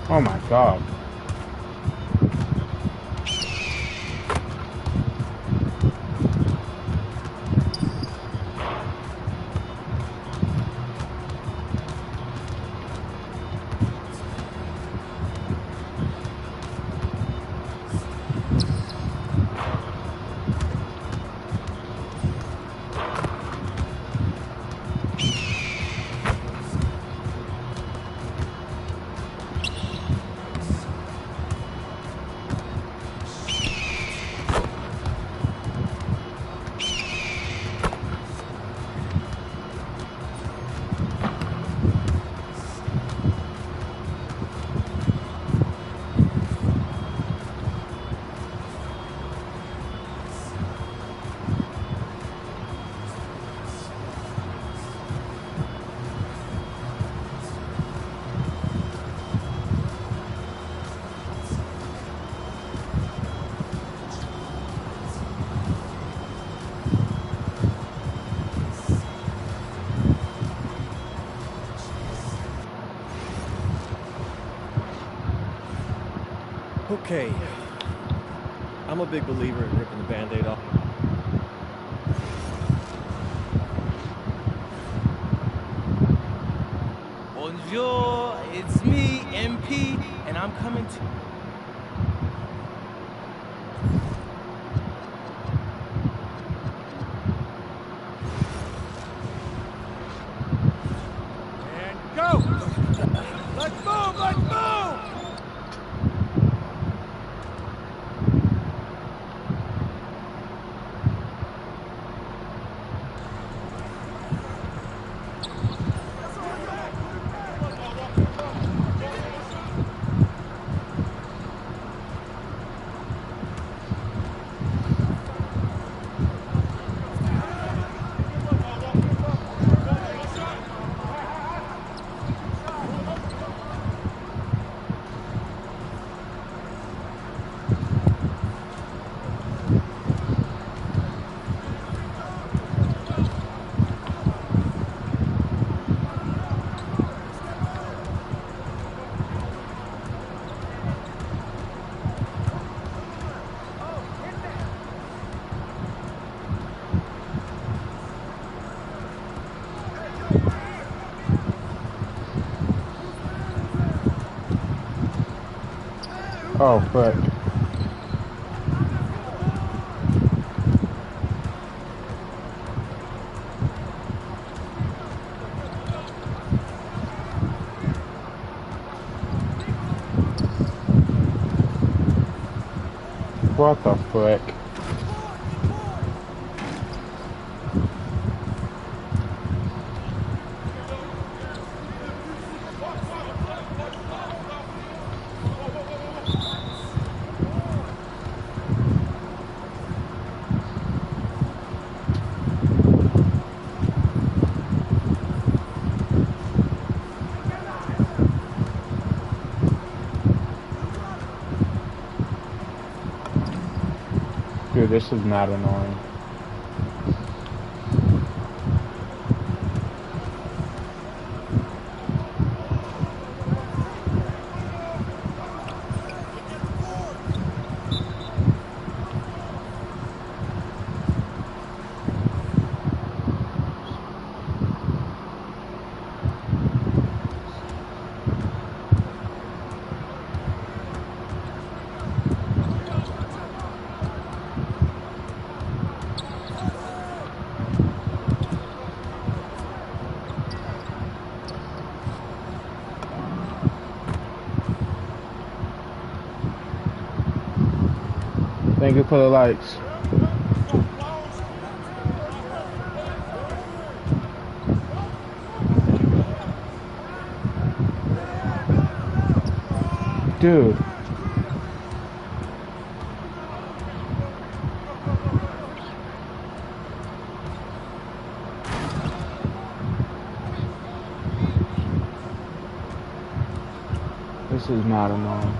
Oh my god. Okay. I'm a big believer in ripping the Band-Aid off. Bonjour, it's me, MP, and I'm coming to... And go! Let's move, let's move! Oh, frick. What the frick? Dude, this is not annoying. Thank you for the likes. Dude. This is not annoying.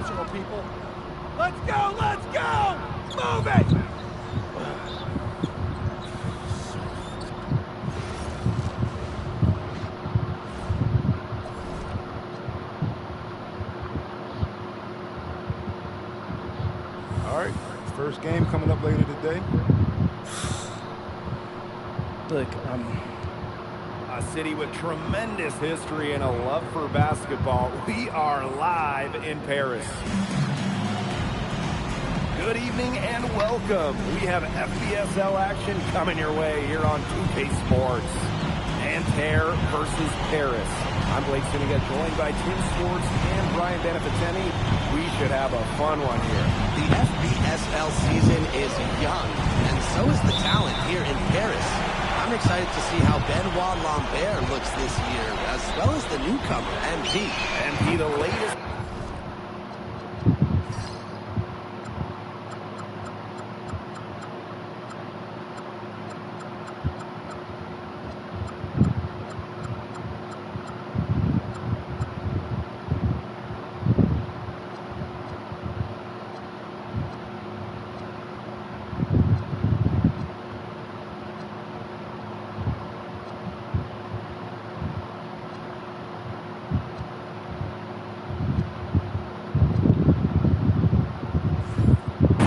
professional people. Let's go! Let's go! Move it! All right, first game coming up later today. Look, a city with tremendous history and a love for basketball. We are live in Paris. Good evening and welcome. We have FBSL action coming your way here on 2K Sports. Nanterre versus Paris. I'm Blake Siniga, joined by Tim Sports and Brian Beneficeni. We should have a fun one here. The FBSL season is young, and so is the talent here in Paris. I'm excited to see how Benoit Lambert looks this year, as well as the newcomer, MP. MP, the latest.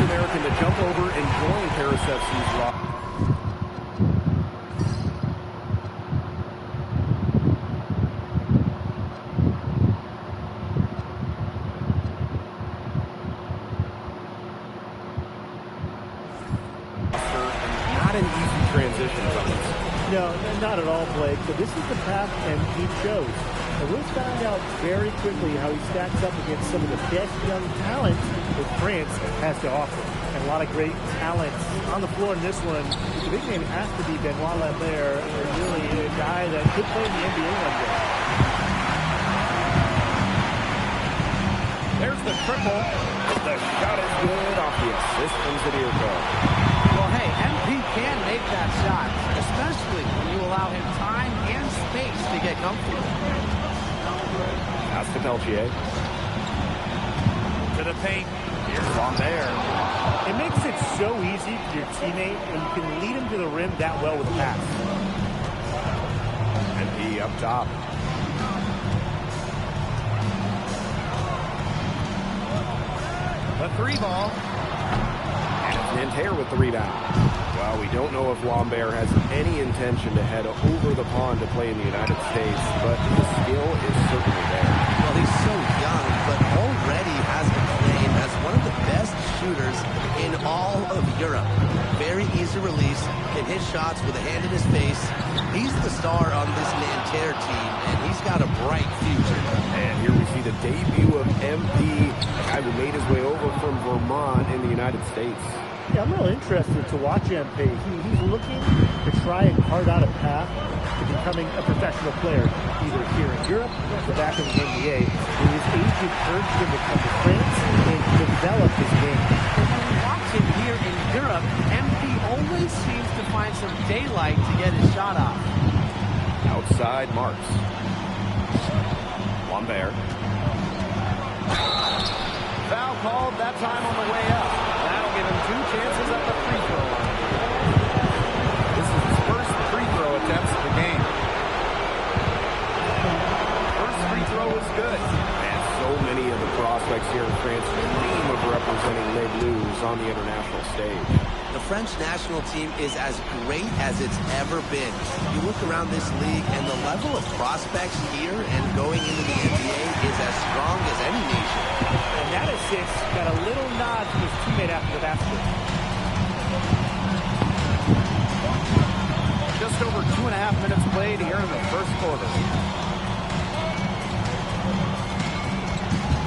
American to jump over and join Paris FC's rock. Not an easy transition, Thomas. No, not at all, Blake. But this is the path MP chose. And we'll find out very quickly how he stacks up against some of the best young talent that France has to offer. And a lot of great talent on the floor in this one. The big name has to be Benoit Lambert, really a guy that could play in the NBA one day. There's the triple. The shot is good off the assist from Zadirko. Well, hey, MP can make that shot, especially when you allow him time and space to get comfortable. Pass to Peltier. To the paint. Here's Lambert. It makes it so easy for your teammate when you can lead him to the rim that well with a pass. MP up top. The three ball. And it's Nanterre with the rebound. Well, we don't know if Lambert has any intention to head over the pond to play in the United States, but the skill is certainly there. Well, he's so young, but already has been claimed as one of the best shooters in all of Europe. Very easy release, can hit shots with a hand in his face. He's the star on this Nanterre team, and he's got a bright future. And here we see the debut of MP, a guy who made his way over from Vermont in the United States. Yeah, I'm real interested to watch MP. He's looking to try and carve out a path to becoming a professional player, either here in Europe or back in the NBA. His agent urged him to come to France and develop his game. When we watch him here in Europe, MP always seems to find some daylight to get his shot off. Outside Marks. Lambert. Foul called that time on the way up. That'll give him 2 chances at the free throw line. This is his first free throw attempts of the game. First free throw is good. And so many of the prospects here in France dream of representing Les Bleus on the international stage. The French national team is as great as it's ever been. You look around this league and the level of prospects here and going into the NBA is as strong as any nation. And that assist got a little nod from his teammate after the basket. Just over 2.5 minutes played here in the first quarter.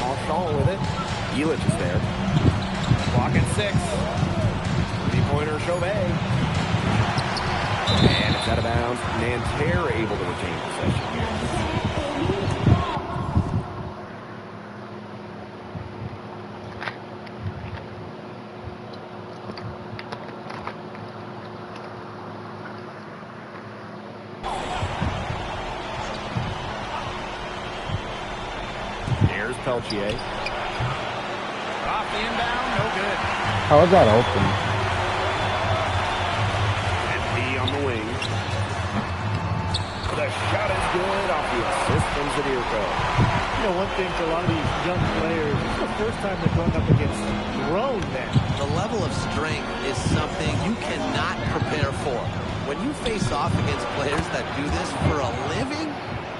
Marchand with it. Yelich is there. Clock at 6. Three-pointer Chauvet. And it's out of bounds. Nanterre able to retain possession here. Here's Peltier. the inbound, no good. How is that open? MP on the wing. The shot is good off the assist from Zadirko. You know, one thing for a lot of these young players, this is the first time they're going up against grown men. The level of strength is something you cannot prepare for. When you face off against players that do this for a living,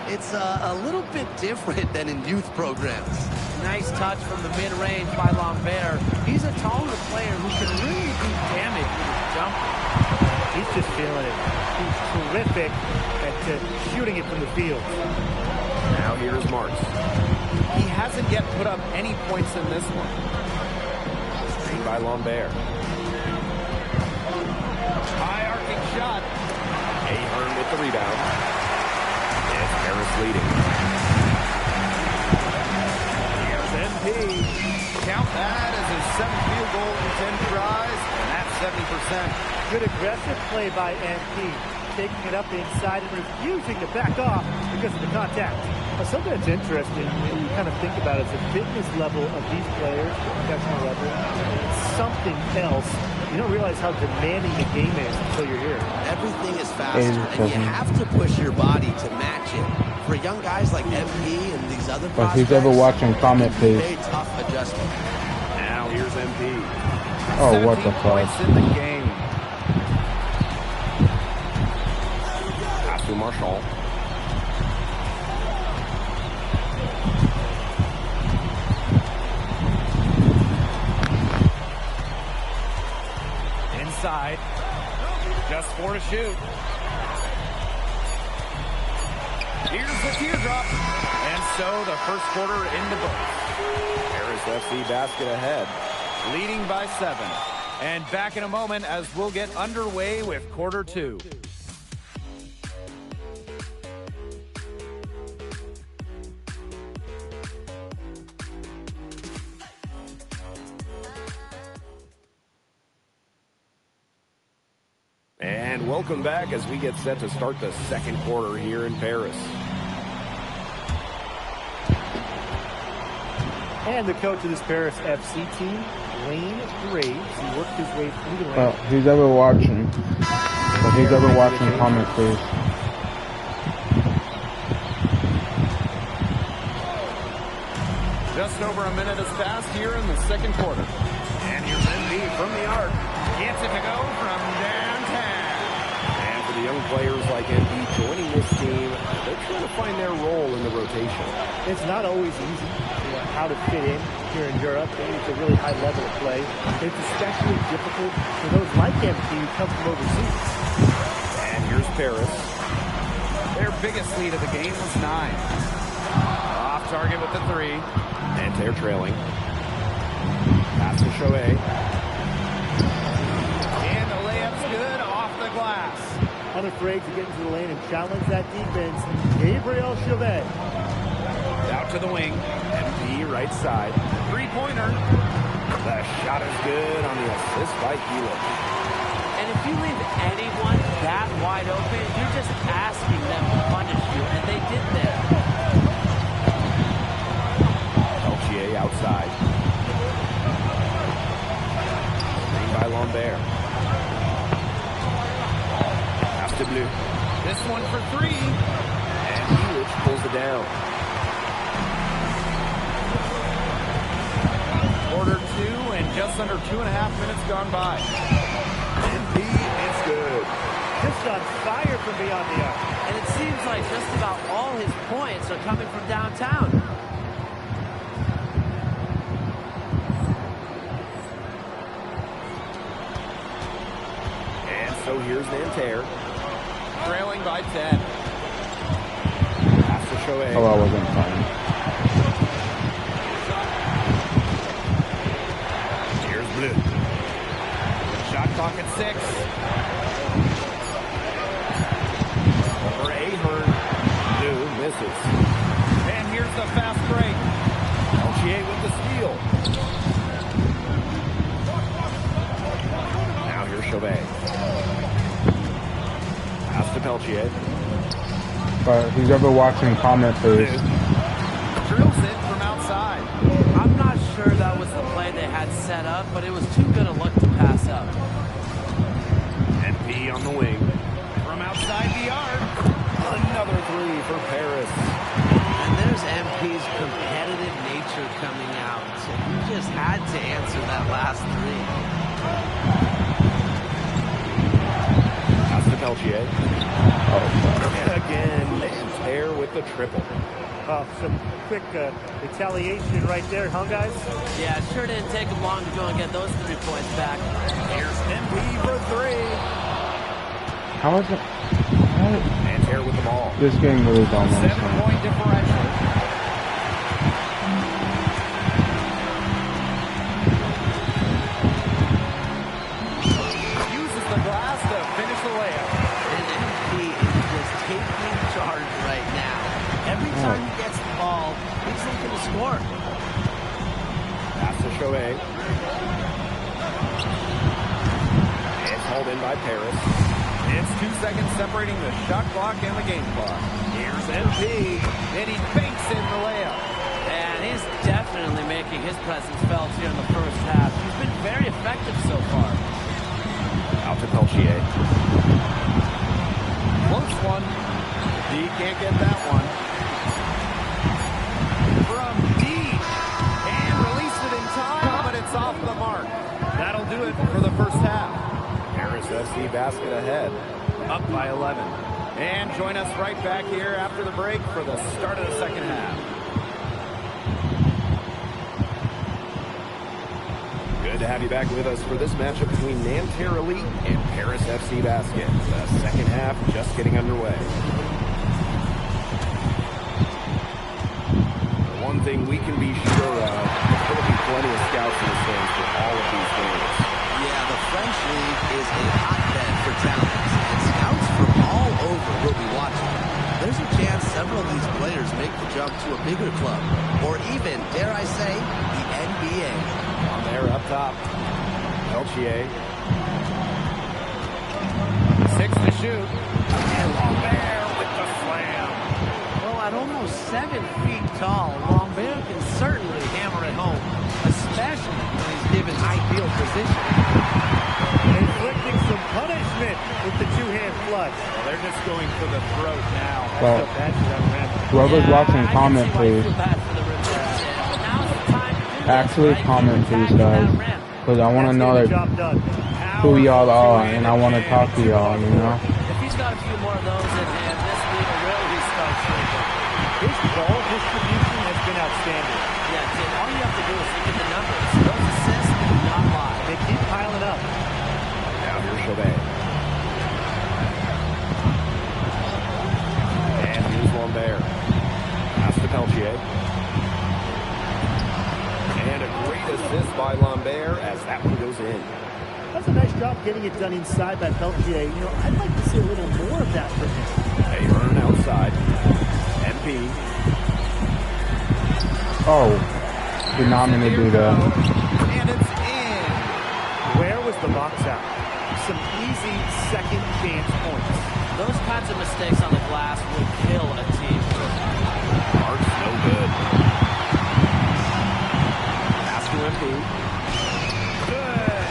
it's a little bit different than in youth programs. Nice touch from the mid-range by Lambert. He's a taller player who can really do damage with his jumper. He's just feeling it. He's terrific at shooting it from the field. Now here's Marks. He hasn't yet put up any points in this one. Screen by Lambert. High arcing shot. Ahern with the rebound. It's Harris leading. Here's MP. Count that as his 7th field goal in 10 tries, and that's 70%. Good aggressive play by MP, taking it up inside and refusing to back off because of the contact. Something that's interesting when you kind of think about it is the fitness level of these players, the professional level, it's something else. You don't realize how demanding the game is until you're here. Everything is faster, and you have to push your body to match it. For young guys like MP and these other But prospects, who's ever watching, comment please. very tough adjustment. Now here's MP. Oh, what the 17 points fuck? in the game. Pass to Marshall. Inside. Just 4 to shoot. Here's the teardrop. And so the first quarter in the books. Harris FC basket ahead, leading by 7. And back in a moment as we'll get underway with quarter 2. And welcome back as we get set to start the second quarter here in Paris. And the coach of this Paris FC team, Wayne Graves, he worked his way through the Well, ranks. who's ever watching? If who's ever watching, comment please. Just over a minute has passed here in the second quarter. And here's MP from the arc. Gets it to go from downtown. And for the young players like MP joining this team, they're trying to find their role in the rotation. It's not always easy, you know, how to fit in here in Europe. It's a really high level of play. It's especially difficult for those like MP who come from overseas. And here's Paris. Their biggest lead of the game was 9. Off target with the 3. And they're trailing. Pass to Chauvet. And the layup's good off the glass. Unafraid to get into the lane and challenge that defense. Gabriel Chauvet. Out to the wing. MP right side. 3-pointer. The shot is good on the assist by Healy. And if you leave anyone that wide open, you're just asking them to punish you, and they did that. Peltier outside. Screen by Lambert. Pass to Blue. This one for 3. And Hewitt pulls it down. Quarter 2 and just under 2.5 minutes gone by. MP is good. Just on fire from beyond the arc. And it seems like just about all his points are coming from downtown. And so here's Nanterre. Trailing by 10. Pass to Chauvet. Oh, I wasn't fine. Here's Blue. Shot clock at 6. Over Ahern. Blue misses. And here's the fast break. Peltier with the steal. Now here's Chauvet. Pass to Peltier. But who's ever watching, comment please. Drills it from outside. I'm not sure that was the play they had set up, but it was too good a look to pass up. MP on the wing. From outside the arc. Another three for Paris. And there's MP's competitive nature coming out. He just had to answer that last three. Pass to Peltier. And again, Nanterre with the triple. Some quick retaliation right there, huh, guys? Yeah, it sure didn't take him long to go and get those 3 points back. Here's MP for three. How is it? Nanterre with the ball. This game really don't make 7-point differential. Uses the glass to finish the layup. And MP is just taking charge right now. Every time he gets the ball, he's looking to score. Pass to Chauvet. It's hauled in by Paris. It's 2 seconds separating the shot clock and the game clock. Here's MP, and he fakes in the layup. And he's definitely making his presence felt here in the first half. He's been very effective so far. Out to Peltier. Close one. D can't get that one. From D. And released it in time, but it's off the mark. That'll do it for the first half. Paris FC basket ahead. Up by 11. And join us right back here after the break for the start of the second half. Good to have you back with us for this matchup between Nanterre Elite and Paris FC Basket. The second half just getting underway. One thing we can be sure of, there's going to be plenty of scouts in the stands for all of these games. Yeah, the French League is a hotbed for talent, and scouts from all over will be watching. There's a chance several of these players make the jump to a bigger club, or even, dare I say, the NBA. On there up top, Peltier. 6 to shoot. And Lambert with the slam. Well, at almost 7 feet tall, Lambert can certainly hammer it home, especially when he's given ideal position. Inflicting some punishment with the two-hand flush. Well, they're just going for the throat now. Well, So bad for that rim. whoever's watching, I can comment, see why you please. feel bad for the rim defense, but now's the time to do this, Actually, right? comment, Get please, back to guys. that rim. Because I want to That's know getting the that job done. who y'all are, and I want to talk to y'all, you know? If he's got a few more of those in him, this league will really start shrinking. His ball distribution has been outstanding. Yeah, Tim, all you have to do is look at the numbers. Those assists do not lie. They keep piling up. Now here's Chauvet. And here's Lambert. Pass to Peltier. And a great assist by Lambert as that one goes in. That's a nice job getting it done inside by Peltier. You know, I'd like to see a little more of that from him. Ahern outside. MP. Oh, did not mean to do that. And it's in. Where was the box out? Some easy second chance points. Those kinds of mistakes on the glass will kill a team. Mark's no good. Pass to MP. Good.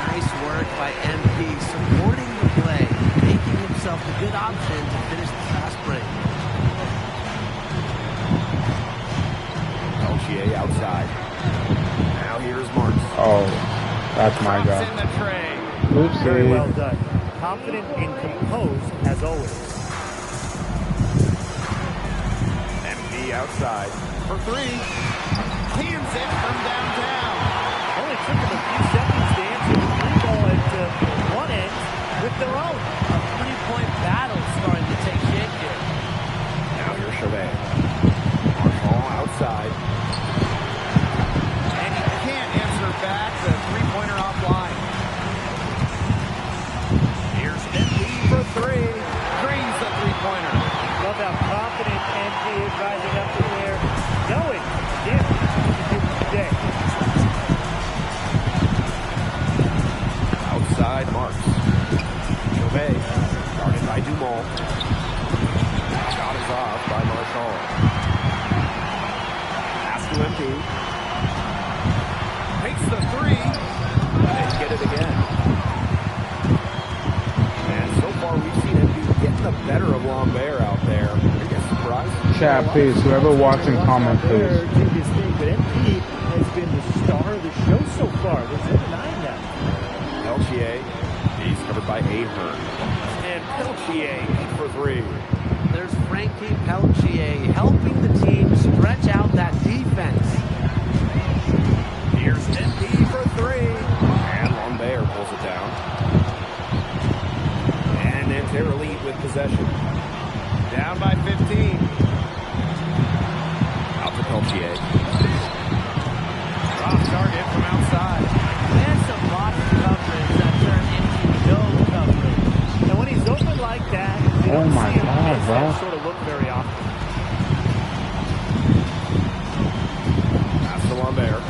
Nice work by MP, supporting the play, making himself a good option to finish the fast break. Peltier outside. Now here's Marks. Oh, that's my Drops guy. in the tray. Very well Oopsie. done. Confident and composed as always. MP outside for three. Hands it from downtown. Only took them a few seconds to answer the three ball at one end with their own. A 3-point battle starting to take shape here. Now here's Chauvet. Marshall outside. And he can't answer back the three-pointer offline. Here's MP for three. Drains the three-pointer. Love how confident NP is rising up in there, knowing him to do today. Outside Marks. Chauvet. Guarded by Dumont. Shot is off by Marshall. Pass to MP. Takes the three. They get it again. And so far, we've seen him getting the better of Lambert out there. Are you guys surprised? Chat, please. Whoever watching, comment, please. Do his thing, but MP has been the star of the show so far. There's no denying that. Peltier, he's covered by Ahern. And Peltier, 8 for 3. There's Frankie Peltier helping the team stretch out that defense. Here's MP for 3. And Lambert pulls it down. And Nanterre lead with possession. Down by 15. Out to Peltier. Off target from outside. And some box coverage that turned into no coverage. And when he's open like that, you Oh don't my see him God, miss bro. that sort of look very often. Pass to Lambert.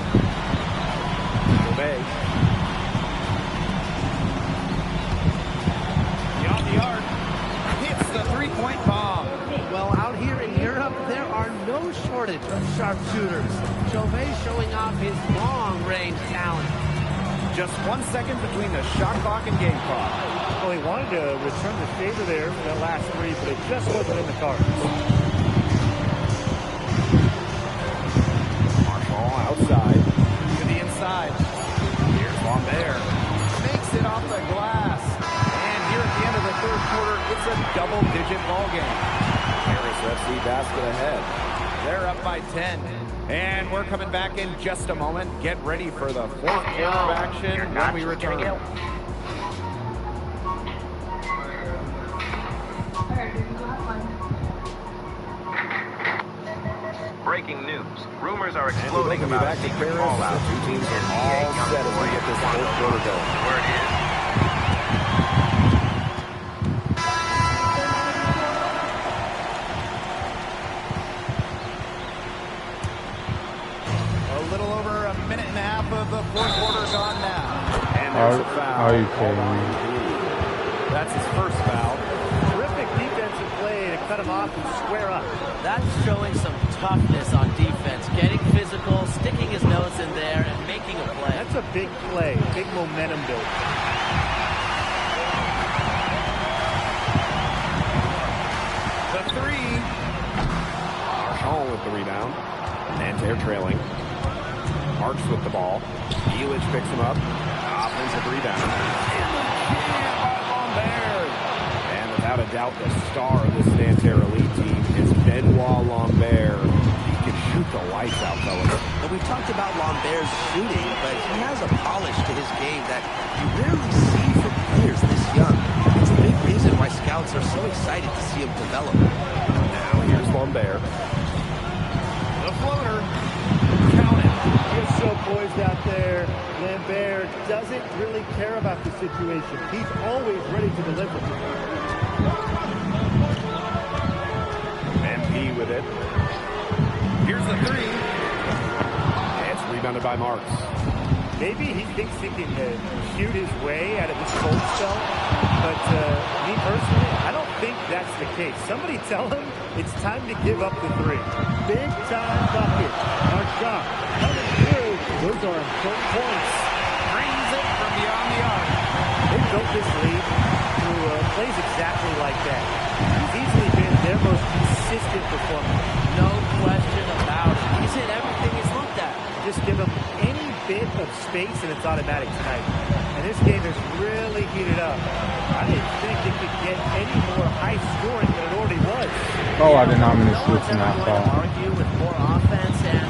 Obey. Beyond the arc. Hits the three-point bomb. Well, out here in Europe, there are no shortage of sharpshooters. Chauvet showing off his long-range talent. Just 1 second between the shot clock and game clock. Well, he wanted to return the favor there for that last three, but it just wasn't in the cards. Marshall outside to the inside. Here's Lambert. Makes it off the glass. And here at the end of the third quarter, it's a double-digit ball game. Paris FC basket ahead. They're up by 10. And we're coming back in just a moment. Get ready for the fourth quarter of action when we return. Breaking news. Rumors are And we exploding welcome you about back a to secret Paris. fallout. The two teams are all set as we get this fourth quarter going. Where it is. A little over a minute and a half of the fourth quarter gone now. And there's a foul. Are you kidding me? That's his first foul. Terrific defensive play to cut him off and square up. That's showing some toughness on defense, getting physical, sticking his nose in there, and making a play. That's a big play, big momentum build. The three. Marshall with the rebound. Nanterre trailing. Marks with the ball. Elic picks him up. Offensive rebound. And the jam by Lambert. And without a doubt, the star of this Nanterre elite team is Benoit Lambert. He can shoot the lights out, fellas. And we've talked about Lambert's shooting, but he has a polish to his game that you rarely see from players this young. It's a big reason why scouts are so excited to see him develop. Now here's Lambert. The floater. Count it. He's so poised out there. Lambert doesn't really care about the situation. He's always ready to deliver. MP with it. Here's the three. It's rebounded by Marks. Maybe he thinks he can shoot his way out of this cold spell, but me personally, I don't think that's the case. Somebody tell him it's time to give up the three. Big time bucket. Marchand coming through. Those are important points. Brings it from beyond the arc. They built this lead through plays exactly like that. He's easily been their most consistent performer. No question about it. He's hit everything he's looked at. Just give him any bit of space and it's automatic tonight. And this game has really heated up. I didn't think it could get any more high scoring than it already was. Oh, I did not mean to No shoot one's from ever that going to far. argue with more offense, and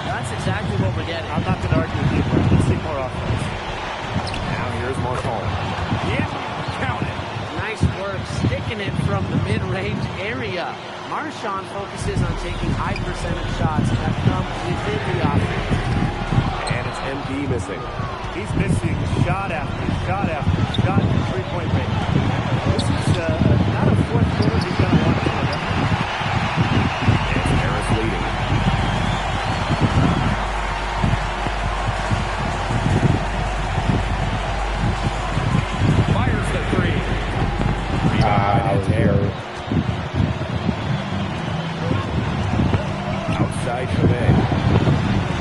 that's exactly what we're getting. I'm not going to argue with you, but let's see more offense. Now here's Marshall. Yep, count it. Nice work sticking it from the mid-range area. Marchand focuses on taking high percentage shots that come within the offense. And it's MP missing. He's missing shot after shot after shot in three-point range. This is not a fourth quarter he's going to want to remember. It's Paris leading. Fires the three. I was Nanterre. here. Outside Chauvet.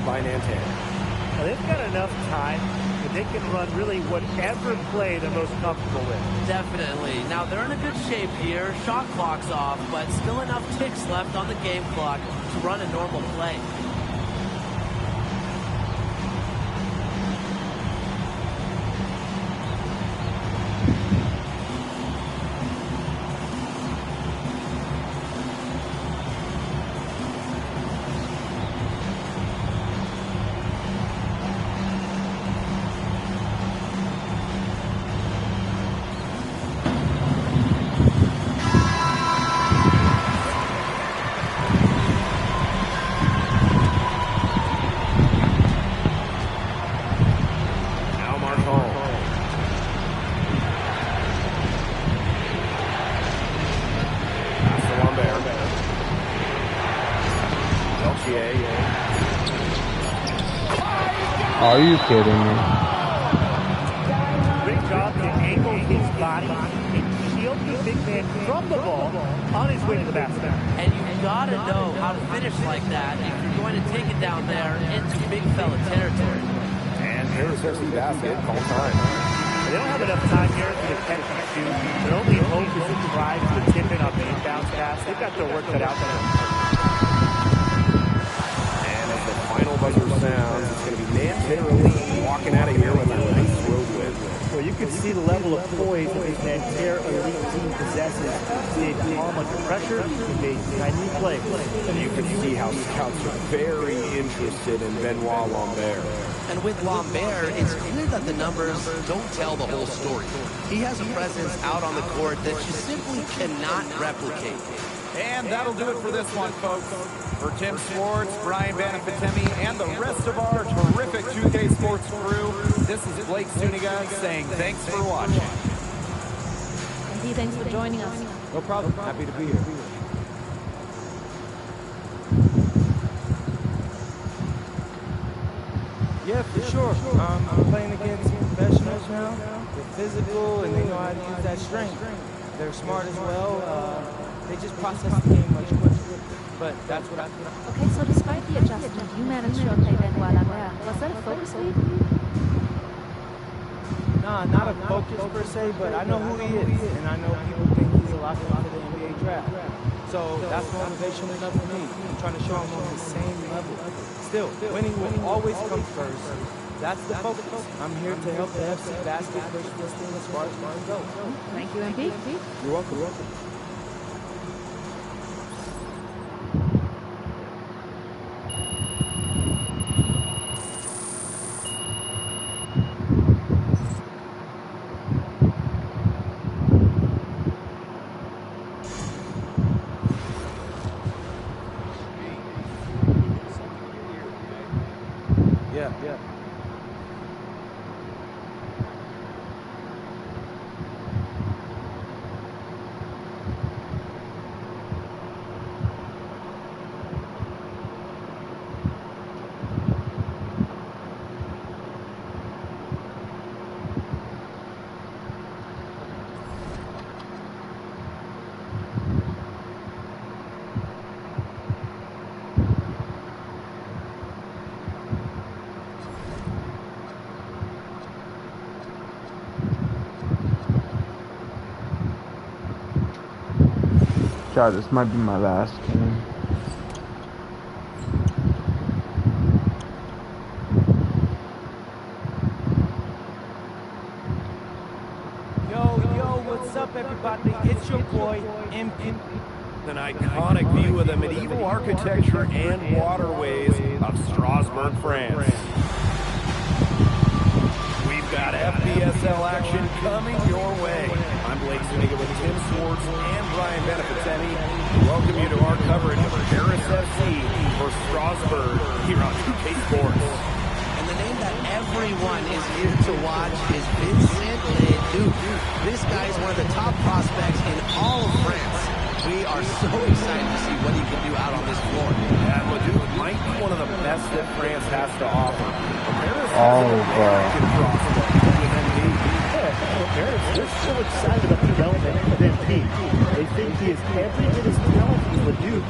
held by Nanterre. Now, they've got enough time that they can run really whatever play they're most comfortable with. Definitely. Now, they're in a good shape here. Shot clock's off, but still enough ticks left on the game clock to run a normal play. Are you kidding me? Great job to angle his body and shield the big man from the ball on his way to the basket. And you've got to know how to finish like that if you're going to take it down there into big fella territory. And here's the basket, call time. They don't have enough time here to catch and shoot. Their only hope is to drive to the tip in on the inbound pass. They've got their work cut out there. And as the final buzzer sounds, it's going to be Nanterre Elite walking out of here with a nice road win. Well, you can see the level of poise that this Nanterre Elite team possesses. They calm under pressure. They make new plays. And you can see how scouts are very interested in Benoit Lambert. And with Lambert, it's clear that the numbers don't tell the whole story. He has a presence out on the court that you simply cannot replicate. And that'll do it for this one, folks. For Tim Swartz, Brian Banafitemi, and the rest of our terrific 2K Sports crew, this is Blake Zuniga saying thanks for watching. Indeed, thanks for joining us. No problem. Happy to be here. Yeah, for sure. I'm playing against professionals now. They're physical and they know how to use that strength. They're smart as well. They just process the game much quicker. But that's what I think. Okay, so despite the adjustment, you managed to play Benoit Lambert. Was that a focus for you? Nah, not a focus per se, but I know who he is. And I know people think he's a lot for the NBA draft. So that's motivation enough for me. I'm trying to show him on the same level. Still, winning will always come first. That's the focus. I'm here to help the FC basket push this thing as far as we can go. Thank you, MP. You're welcome. You're welcome. Yeah. God, this might be my last game. Yo, what's up, everybody? It's your boy, MP. An iconic view of the medieval architecture and waterways of Strasbourg, France. We've got FBSL action coming your way. I'm Blake Zuniga with Tim Swartz and Brian Banafitemi. Welcome you to our coverage of Paris FC for Strasbourg here on 2K Sports. And the name that everyone is here to watch is Vincent Leduc. This guy is one of the top prospects in all of France. We are so excited to see what he can do out on this floor. And Leduc might be one of the best that France has to offer. Paris Oh, They're so excited about the development of MP. They think he is every bit as talented as Leduc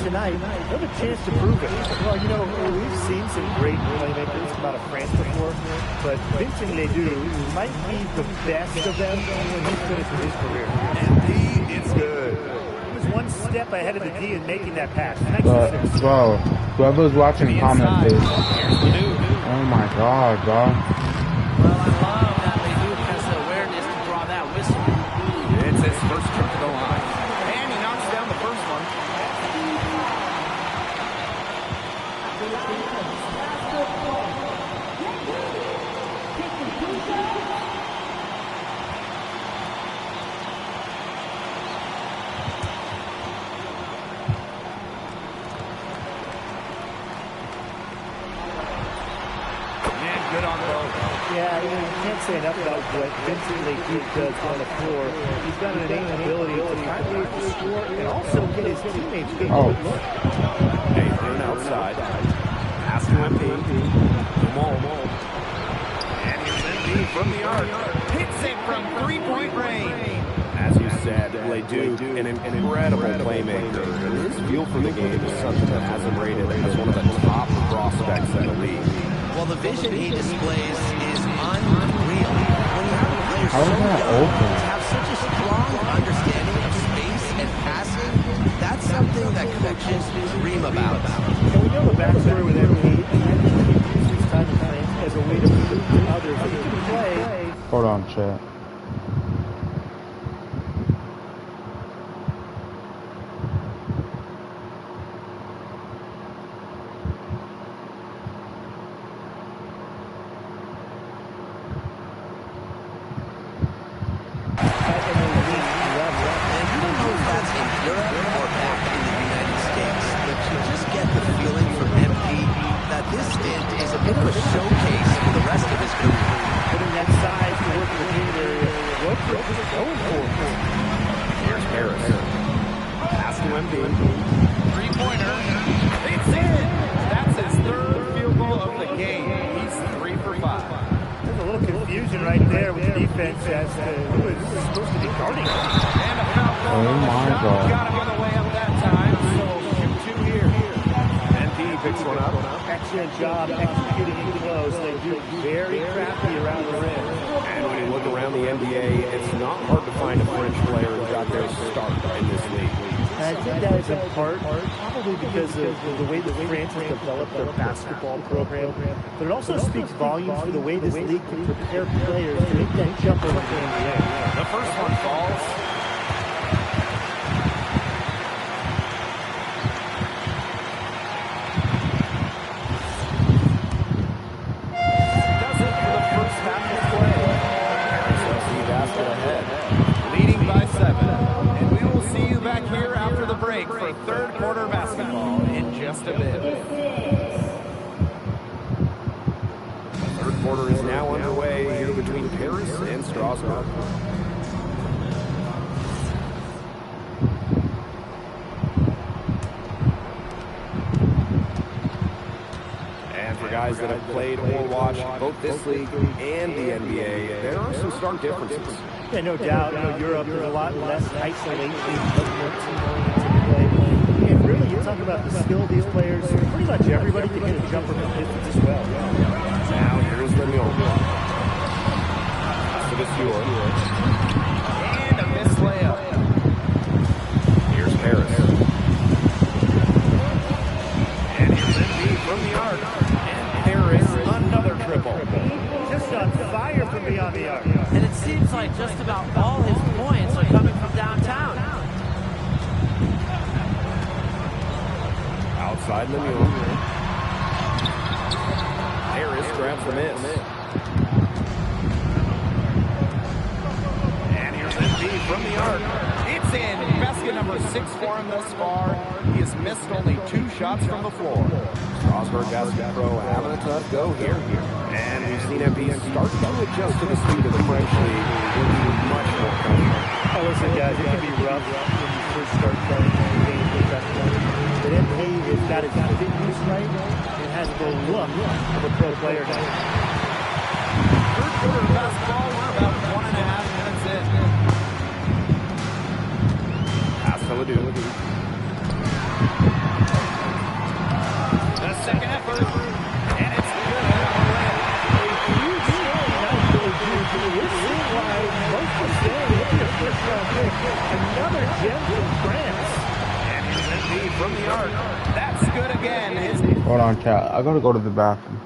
tonight, they have a chance to prove it. Well, you know, we've seen some great playmakers come out of France before, but Vincent Leduc might be the best of them when he finishes his career. And it's good. He was one step ahead of the D in making that pass. But, bro, whoever's watching, comment, please. Oh my God, bro. Well, I love that Leduc has the awareness to draw that whistle. It's his first trip to the line. And he knocks down the first one. Good on both. Yeah, you can't say enough about what Vincent Leduc does on the floor. He's got an innate ability to find ways to score and also get his teammates good look. Hey, thrown outside. Pass to MP. And here's MP from the arc. Hits it from three-point range. As you said, Leduc, an incredible playmaker. And his feel for the game is something that has him rated as one of the top prospects in the league. Well, the vision he displays is unreal. When you have a player How is that open? to have such a strong understanding of space and passing, that's something that coaches dream about. And we know the backstory with MP. He uses his time in France as a way to prove to others that he can play. Hold on, chat. Here's Harris. Pass to MP. Three-pointer. It's in! That's his third field goal of the game. He's 3 for 5. There's a little confusion right there with the defense as to who is supposed to be guarding him. And a foul call. Oh my God. Got him on the way up that time, so shoot 2 here. MP picks one up. Excellent job executing in close. They do very crafty around the rim. And when you look around the NBA, it's not hard to find a French player who got their start in this league. And I think that is in part probably because of the way that France has developed their basketball program. But it also speaks volumes for the way this league can prepare players to make that jump over the NBA. The first one falls. Does it for the first half of play. Harris basket ahead, leading by 7. And we will see you back here after the break for third quarter basketball in just a bit. The third quarter is now underway here between Paris and Strasbourg. Guys that have played or watched both this league and the NBA, there are some stark differences. Yeah, no doubt. You know, Europe is a lot less isolation of more team-oriented play. And really, you talk about the skill of these players. Pretty much everybody can hit a jumper from distance as well. Now here's the Mule. To the Stewart. And a missed layup. Here's Harris. And here's Embiid from the arc. Another triple. Just on fire from beyond the arc. And it seems like just about all his points are coming from downtown. Outside Lemieux. Harris grabs the miss. And here's Embiid from the arc. It's in. Basket number 6 for him thus far. He has missed only 2 shots from the floor. Strasbourg Basketball Pro having a tough go here. And we've seen Embiid start to adjust to the speed of the French league. He'll be much more comfortable. Oh, listen, guys, it can be rough when you first start playing NBA basketball. But Embiid has got his fitness right and has the look of a pro player now. Third quarter basketball, we're about 1.5 minutes in. Ledoux. The second effort, and it's good. We're seeing why most of the day with your first round pick. Another gem from France. And here's Embiid from the arc. That's good again. Hold on, chat. I gotta go to the bathroom.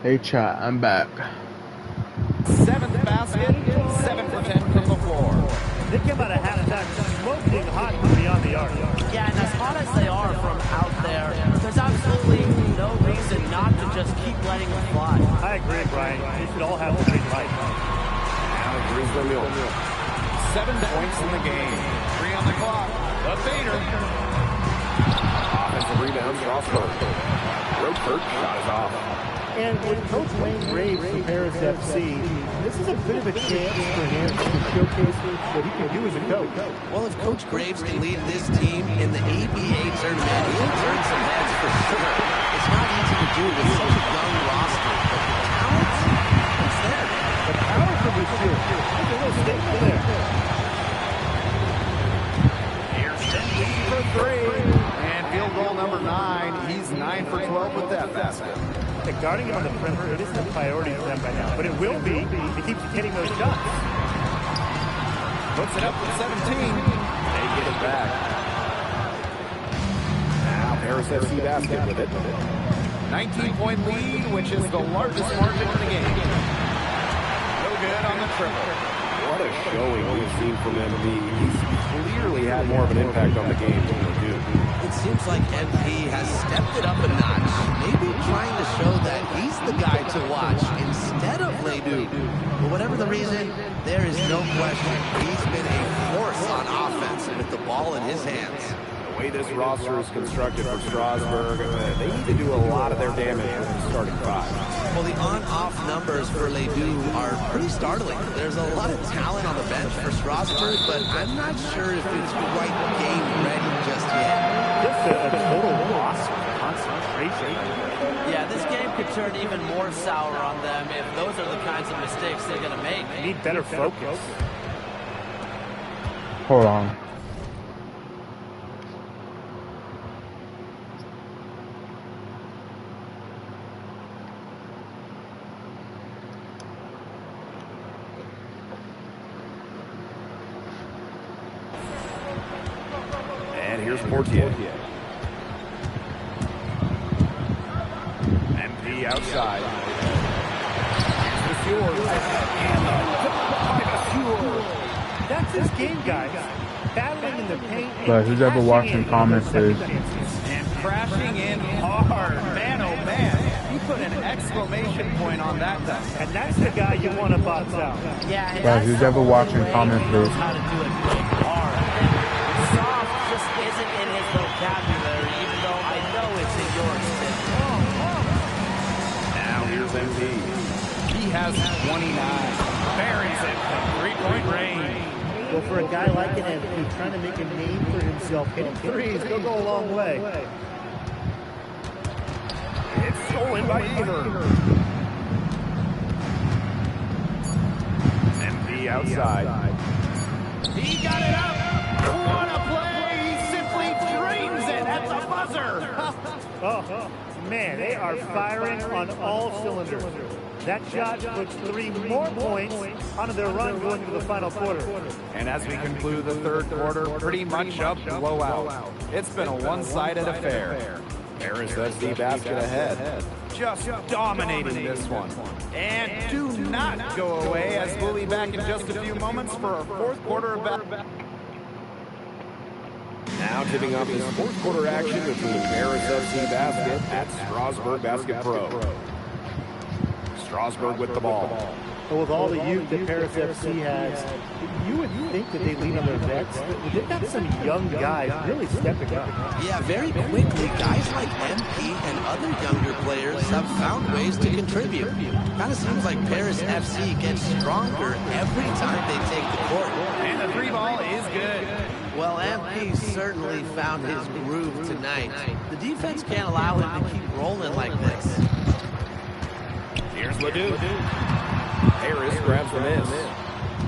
Hey chat, I'm back. 7th basket, 7 for 10 from the floor. They came out of halftime smoking hot from beyond the arc. Yeah, and as hot as they are from out there, there's absolutely no reason not to just keep letting them fly. I agree, Brian. They should all have the green light. Now here's the mill. 7 points in the game. 3 on the clock. The fader. Offensive rebound, Strasburg. Road shot is off. And with Coach Wayne Graves from Paris FC, this is a bit of a chance for him to showcase what he can do as a coach. Well, if Coach Graves can lead this team in the ABA tournament, he'll turn some heads for sure. It's not easy to do with such a young roster, but the talent, it's there. The power from this year. There's a little statement there. Here's Denby for 3. And field goal number 9. He's 9 for 12 with that basket. And guarding him on the perimeter, it isn't a priority for them by now, but it will be if he keeps getting those shots. Puts it up with 17. They get it back. Now Paris FC basket with it. 19-point lead, which is the largest margin in the game. No good on the triple. What a showing we've seen from MB. He's clearly had more of an impact on the game than they do. It seems like MP has stepped it up a notch, maybe trying to show that he's the guy to watch instead of Ledoux. For whatever the reason, there is no question he's been a force on offense with the ball in his hands. The way this roster is constructed for Strasburg, they need to do a lot of their damage with the starting 5. Well, the on-off numbers for Ledoux are pretty startling. There's a lot of talent on the bench for Strasburg, but I'm not sure if it's quite game ready just yet. Just a total loss of concentration. Yeah, this game could turn even more sour on them if those are the kinds of mistakes they're going to make. They need better focus. Hold on. And here's Portier. MP outside. Here's That's his game, guys. Battling in the paint. But who's ever watching comments is and crashing in hard. Man, oh man. He put an exclamation point on that dunk. And that's the guy you want to box out. Yeah, and But who's ever watching comments is how to do it hard. Soft just isn't in his vocabulary, even though I know it's in yours. Now here's MP. He has 29. Buries it from 3-point range. Well, for a guy like an MP trying to make a name for himself, hitting threes, he'll go a long way. It's stolen by Eber. MP outside. He got it up. What a play. He simply drains it at the buzzer. Oh, man, they are firing on all cylinders. That shot puts 3 more points onto their run going to the final quarter. And as we conclude the third quarter, pretty much a blowout. It's been a one-sided affair. Paris FC basket ahead. Just dominating this one. And do not go away, as we'll be back in just a few moments for our fourth quarter of basketball. Now tipping off this fourth quarter action between Paris FC basket at Strasburg Basket Pro. Strasburg with the ball. But with all the youth that Paris FC has, you would think that they lean on their vets, but they've got some young guys really stepping up. Yeah, very quickly, guys like MP and other younger players have found ways to contribute. Kind of seems like Paris FC gets stronger every time they take the court. And the 3 ball is good. Well, MP certainly found his groove tonight. The defense can't allow him to keep rolling like this. Here's Ledoux. Paris grabs the miss.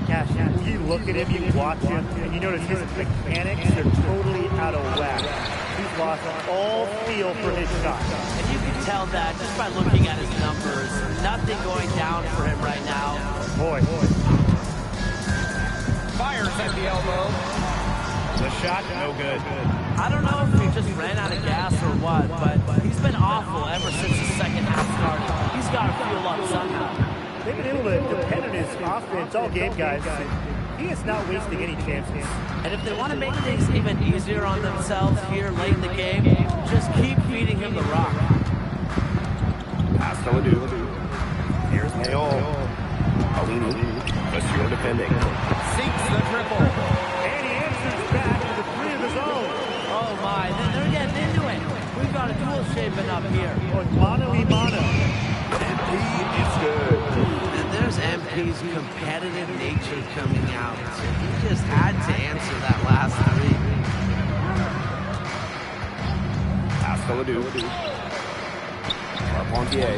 Gosh, you look at him, you watch him, and you notice his mechanics are totally out of whack. He's lost all feel for his shot. And you can tell that just by looking at his numbers. Nothing going down for him right now. Boy. Fires at the elbow. The shot, no good. I don't know if he just ran out of gas or what, but he's been awful ever since the second half started. He's got to feel offense all game, guys. He is not wasting any chances. And if they want to make things even easier on themselves here late in the game, just keep feeding him the rock. Pass to Ledoux. Here's Mayon. Alini. Monsieur defending. Sinks the triple. And he answers back with a three of his own. Oh my, they're getting into it. We've got a duel shaping up here. Mano y mano. MP is good. And there's MP's competitive nature coming out. He just had to answer that last three. Pass to Ledoux. Carpentier.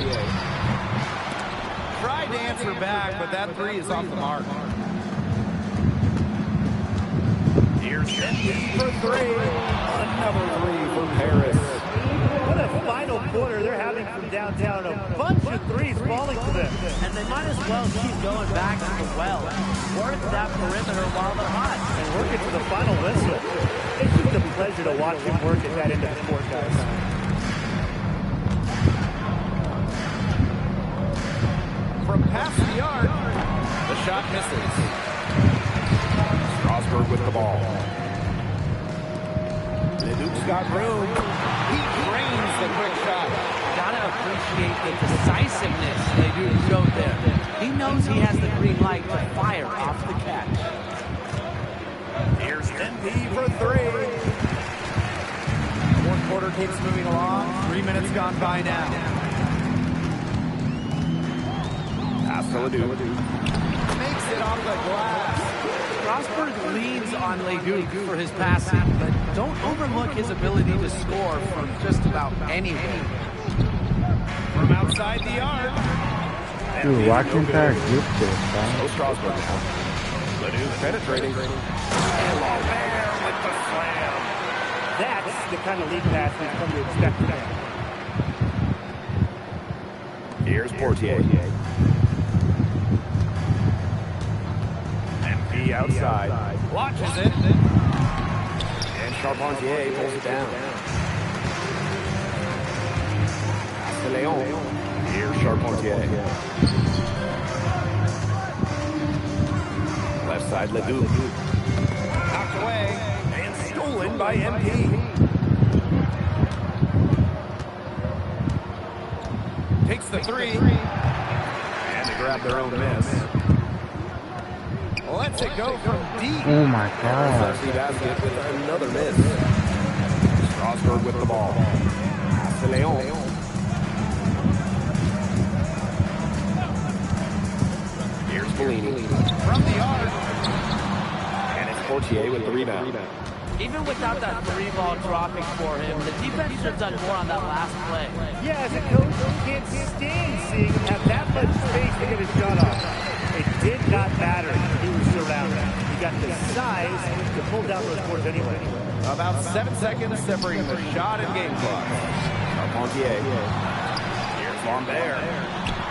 Tried to answer back, but that three is off the mark. Here's MP for three. Another three for Paris. What a final quarter they're having from downtown. A bunch of threes falling to them. And they might as well keep going back to the well. Work that perimeter while they're hot. And work it to the final whistle. It's just a pleasure to watch him work at that end of the court, guys. From past the arc, the shot misses. Strasburg with the ball. Ledoux's got room. He drains the quick shot. Gotta appreciate the decisiveness they do show there. He knows he has the green light to fire off the catch. Here's MP for three. Fourth quarter keeps moving along. 3 minutes gone by now. Pass to Ledoux. Makes it off the glass. Strasburg leans on Ledoux for his passing, but don't overlook his ability to score from just about anywhere. From outside the arc. Dude, watching that group this, No Strasburg now. Ledoux penetrating. And Lambert with the slam. That's the kind of lead pass we've come to expect from him. Here's Portier. MP outside. Watches it. And Charpentier pulls it down. Pass to Leon. Here's Charpentier. Left side Ledoux. Knocked away. And stolen by MP. Takes the three. And they grab their own miss. Lets it go from deep. Oh my god. Lefty basket with another miss. Strasburg with the ball. Pass to Leon. Here's Bellini. From the arc. And it's Portier with the rebound. Even without that three ball dropping for him, the defense should have done more on that last play. Yeah, as a coach, you can't stand seeing him have that much space to get his shot off. It did not matter. He was surrounded. He got the size to pull down those boards anyway. About 7 seconds separating the shot and game clock. Carpentier. Here's Lambert.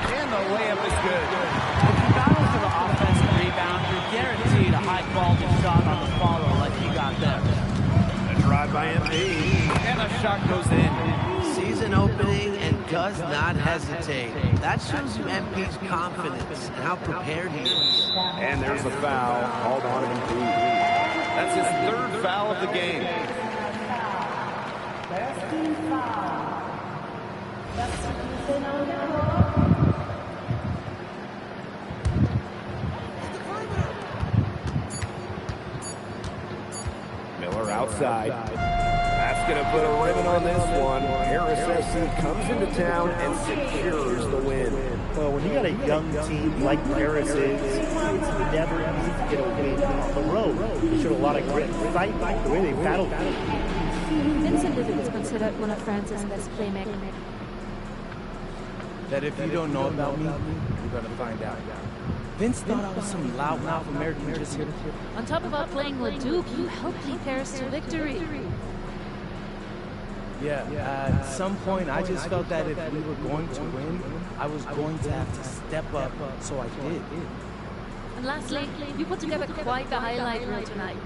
And the layup is good. If you battle for the offensive rebound, you're guaranteed a high-quality shot on the follow like he got there. A drive by MP. And the shot goes in. Season opening and does not hesitate. That shows you MP's confidence and how prepared he is. And there's a foul called on MP. That's his third foul of the game. Miller outside. That's going to put a ribbon on this one. Harris FC comes into town and secures the win. Well, when you got a young team like Paris is, it's never easy to get a win on the road. They showed a lot of grit and fight the way they battled. Vincent Ledoux is considered one of France's best playmakers. That if you don't know about me, you're going to find out. Vince thought I was some loudmouth American just here. On top of outplaying Ledoux, you helped lead Paris to victory. Yeah, at some point I just felt that if we were going to win, I was going to have to step up, so I did. And lastly, you put together quite the highlight reel tonight.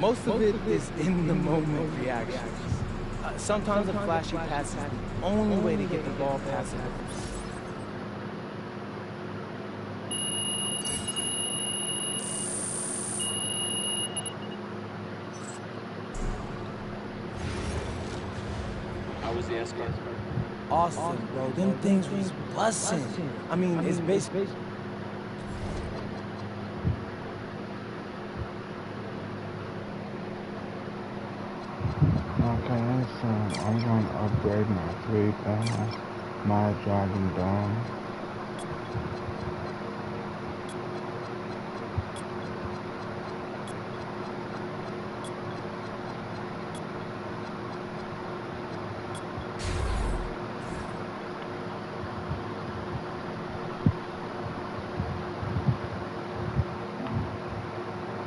Most of it is in the moment reactions. Sometimes a flashy pass is the only way to get the ball past it. How was the S-Car? Awesome, bro. Them things was bussin'. I mean, it's basically... Okay, so I'm gonna upgrade my fleet and my driving down.